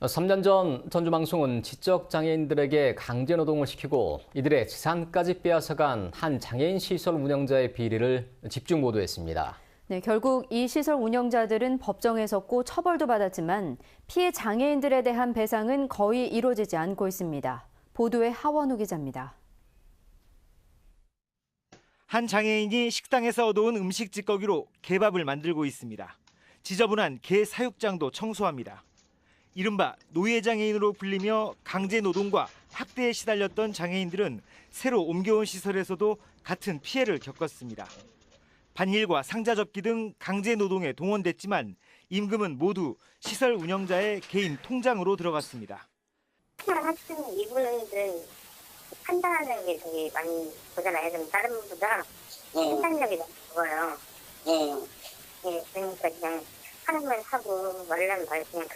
3년 전 전주방송은 지적장애인들에게 강제노동을 시키고 이들의 재산까지 빼앗아간 한 장애인 시설 운영자의 비리를 집중 보도했습니다. 네, 결국 이 시설 운영자들은 법정에 섰고 처벌도 받았지만 피해 장애인들에 대한 배상은 거의 이루어지지 않고 있습니다. 보도에 하원우 기자입니다. 한 장애인이 식당에서 얻어온 음식 찌꺼기로 개밥을 만들고 있습니다. 지저분한 개 사육장도 청소합니다. 이른바 노예장애인으로 불리며 강제노동과 학대에 시달렸던 장애인들은 새로 옮겨온 시설에서도 같은 피해를 겪었습니다. 반일과 상자 접기 등 강제노동에 동원됐지만 임금은 모두 시설 운영자의 개인 통장으로 들어갔습니다. 학생 이분들 판단하는 게 되게 많이 보잖아요. 좀 다른 분보다 판단력이 너무 적어요. 예, 그러니까 그냥 하나만 하고 말하면 말 그냥.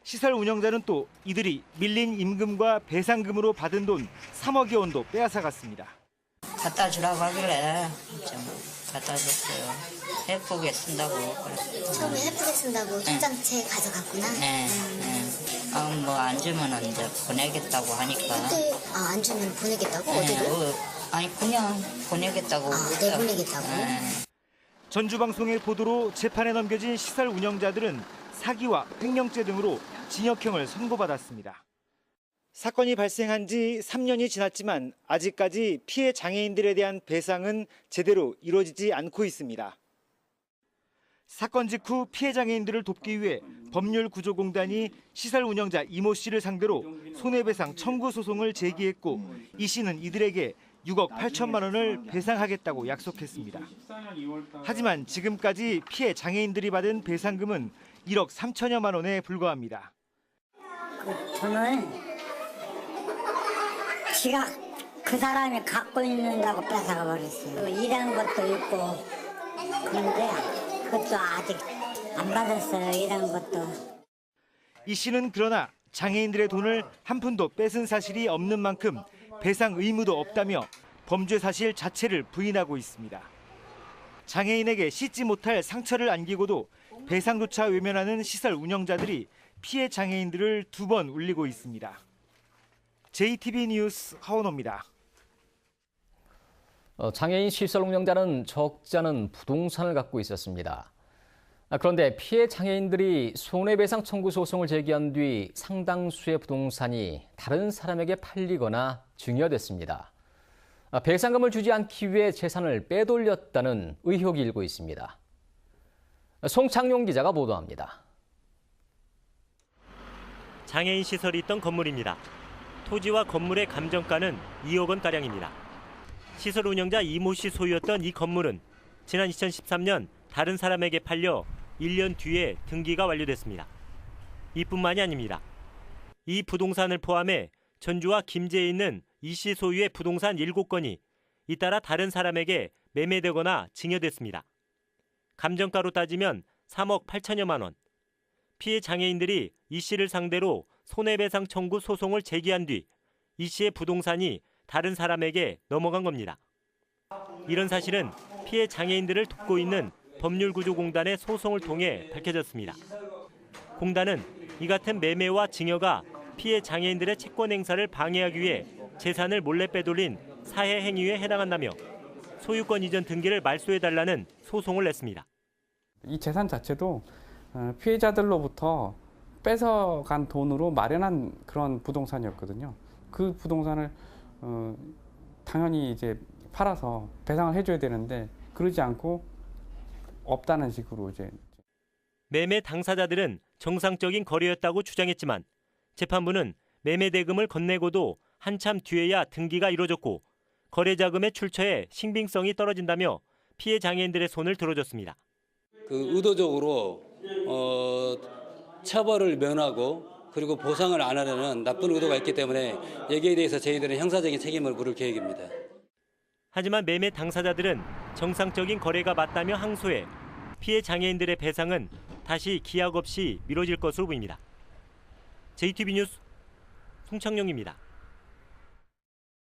시설 운영자는 또 이들이 밀린 임금과 배상금으로 받은 돈 3억여 원도 빼앗아갔습니다. 갖다 주라고 하길래 좀 갖다 줬어요. 예쁘게 쓴다고. 처음에 예쁘게 쓴다고 통장채 가져갔구나. 네. 뭐 안 주면 이제 보내겠다고 하니까. 그때 안 주면 보내겠다고? 어디로? 아니 그냥 보내겠다고. 내보내겠다고? 전주방송의 보도로 재판에 넘겨진 시설 운영자들은 사기와 횡령죄 등으로 징역형을 선고받았습니다. 사건이 발생한 지 3년이 지났지만 아직까지 피해 장애인들에 대한 배상은 제대로 이루어지지 않고 있습니다. 사건 직후 피해 장애인들을 돕기 위해 법률구조공단이 시설 운영자 이모 씨를 상대로 손해배상 청구 소송을 제기했고 이 씨는 이들에게 6억 8천만 원을 배상하겠다고 약속했습니다. 하지만 지금까지 피해 장애인들이 받은 배상금은 1억 3천여만 원에 불과합니다. 그 돈을 지가 그 사람이 갖고 있는다고 뺏어가 버렸어요. 일한 것도 있고 그런데 그것도 아직 안 받았어요. 일한 것도. 이 씨는 그러나 장애인들의 돈을 한 푼도 뺏은 사실이 없는 만큼 배상 의무도 없다며 범죄 사실 자체를 부인하고 있습니다. 장애인에게 씻지 못할 상처를 안기고도 배상조차 외면하는 시설 운영자들이 피해 장애인들을 2번 울리고 있습니다. JTB 뉴스 하원호입니다. 장애인 시설 운영자는 적지 않은 부동산을 갖고 있었습니다. 그런데 피해 장애인들이 손해배상 청구 소송을 제기한 뒤 상당수의 부동산이 다른 사람에게 팔리거나 증여됐습니다. 배상금을 주지 않기 위해 재산을 빼돌렸다는 의혹이 일고 있습니다. 송창용 기자가 보도합니다. 장애인 시설이 있던 건물입니다. 토지와 건물의 감정가는 2억 원가량입니다. 시설 운영자 이모 씨 소유였던 이 건물은 지난 2013년 다른 사람에게 팔려 1년 뒤에 등기가 완료됐습니다. 이뿐만이 아닙니다. 이 부동산을 포함해 전주와 김제에 있는 이 씨 소유의 부동산 7건이 잇따라 다른 사람에게 매매되거나 증여됐습니다. 감정가로 따지면 3억 8천여만 원. 피해 장애인들이 이 씨를 상대로 손해배상 청구 소송을 제기한 뒤 이 씨의 부동산이 다른 사람에게 넘어간 겁니다. 이런 사실은 피해 장애인들을 돕고 있는 법률구조공단의 소송을 통해 밝혀졌습니다. 공단은 이 같은 매매와 증여가 피해 장애인들의 채권 행사를 방해하기 위해 재산을 몰래 빼돌린 사해 행위에 해당한다며 소유권 이전 등기를 말소해달라는 소송을 냈습니다. 이 재산 자체도 피해자들로부터 뺏어간 돈으로 마련한 그런 부동산이었거든요. 그 부동산을 당연히 이제 팔아서 배상을 해줘야 되는데 그러지 않고 없다는 식으로 이제. 매매 당사자들은 정상적인 거래였다고 주장했지만 재판부는 매매 대금을 건네고도 한참 뒤에야 등기가 이루어졌고 거래 자금의 출처에 신빙성이 떨어진다며 피해 장애인들의 손을 들어줬습니다. 그 의도적으로 처벌을 면하고 그리고 보상을 안 하려는 나쁜 의도가 있기 때문에 여기에 대해서 저희들은 형사적인 책임을 물을 계획입니다. 하지만 매매 당사자들은 정상적인 거래가 맞다며 항소해 피해 장애인들의 배상은 다시 기약 없이 미뤄질 것으로 보입니다. JTB 뉴스 송창용입니다.